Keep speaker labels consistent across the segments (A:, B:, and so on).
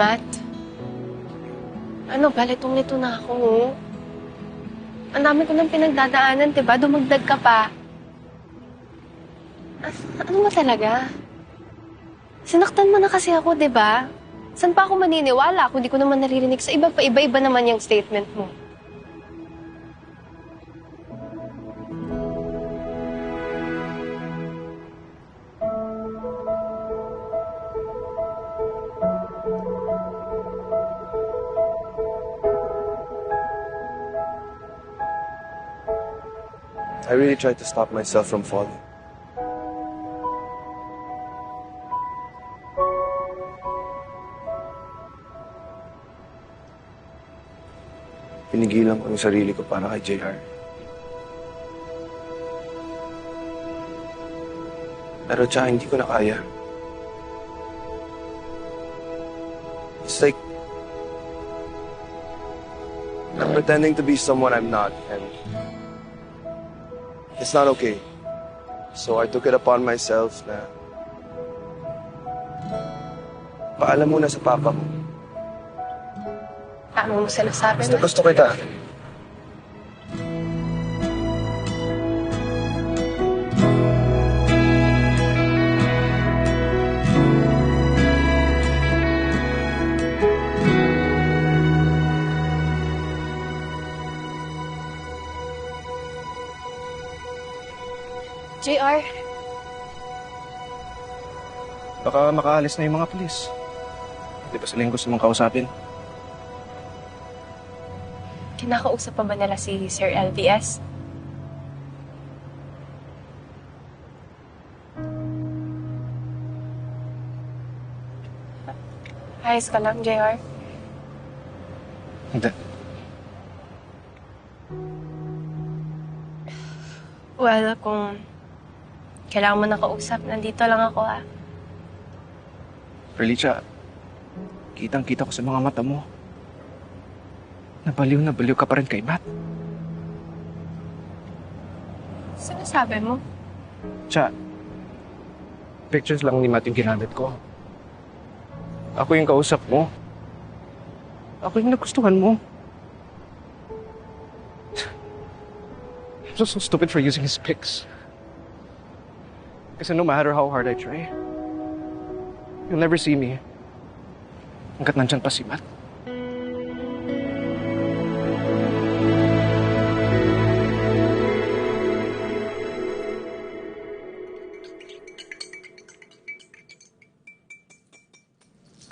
A: Matt, ano ba? Litong-lito na ako, oh. Ang dami ko nang pinagdadaanan, diba? Dumagdag ka pa. Ano ba talaga? Sinaktan mo na kasi ako, diba? Saan pa ako maniniwala kung di ko naman naririnig sa iba pa? Iba-iba naman yung statement mo.
B: I really tried to stop myself from falling. Pinigilan ko yung sarili ko para kay JR. Pero tsaka hindi ko na kaya. It's like I'm pretending to be someone I'm not, and it's not okay. So I took it upon myself na paalam muna sa papa mo.
A: Tama mo sinasabi,
B: Basta
A: Matt.
B: gusto kita.
A: JR,
C: Baka makaalis na yung mga pulis. Di ba sila yung gusto mong kausapin?
A: kinakausap pa ba nila si Sir LVS? Ayos ka lang, JR.
C: Hindi.
A: Well, kung kailangan mo na kausap, nandito lang ako, ah.
C: Perlicha, kitang-kita ko sa mga mata mo. Nabaliw na baliw ka pa rin kay Matt.
A: Sinasabi mo?
C: Cha, pictures lang ni Matt yung ginamit ko. Ako yung kausap mo. Ako yung nagustuhan mo. I'm so stupid for using his pics. Kasi no matter how hard I try, you'll never see me hanggat nandyan pa si Matt.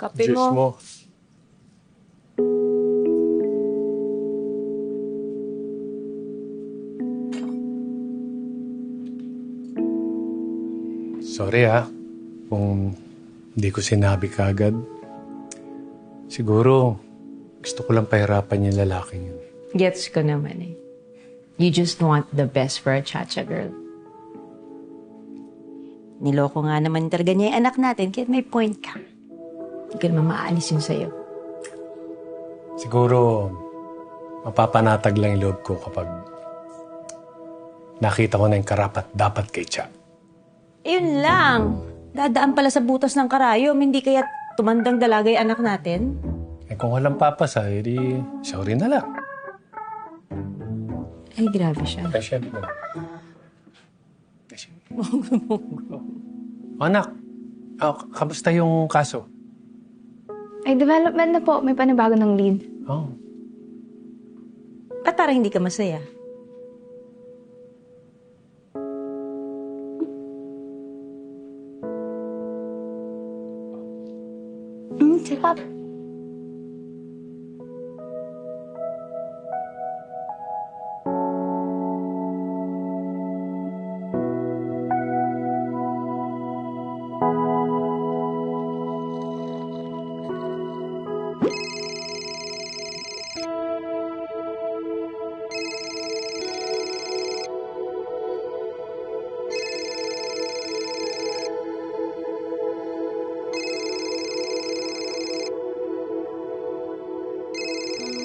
A: Kape
D: Juice mo. Sorry kung hindi ko sinabi kaagad. Siguro, gusto ko lang pahirapan yung lalaking yun.
E: Gets ko naman eh. You just want the best for a chacha girl. Niloko nga naman talaga niya yung anak natin, kaya may point ka. Hindi ka naman maalis yun sa'yo.
D: Siguro, mapapanatag lang yung loob ko kapag nakita ko na yung karapat dapat kay Cha.
E: Yun lang. Dadaan pala sa butas ng karayom, hindi kaya tumandang dalaga yung anak natin?
D: Eh kung walang papasa, edi sorry na lang.
E: Ay, grabe siya.
D: Ay, syempre. Anak, kamusta yung kaso?
F: Ay, development na po. May panibago ng lead.
D: Oh.
E: Ba't parang hindi ka masaya?
F: Sarap.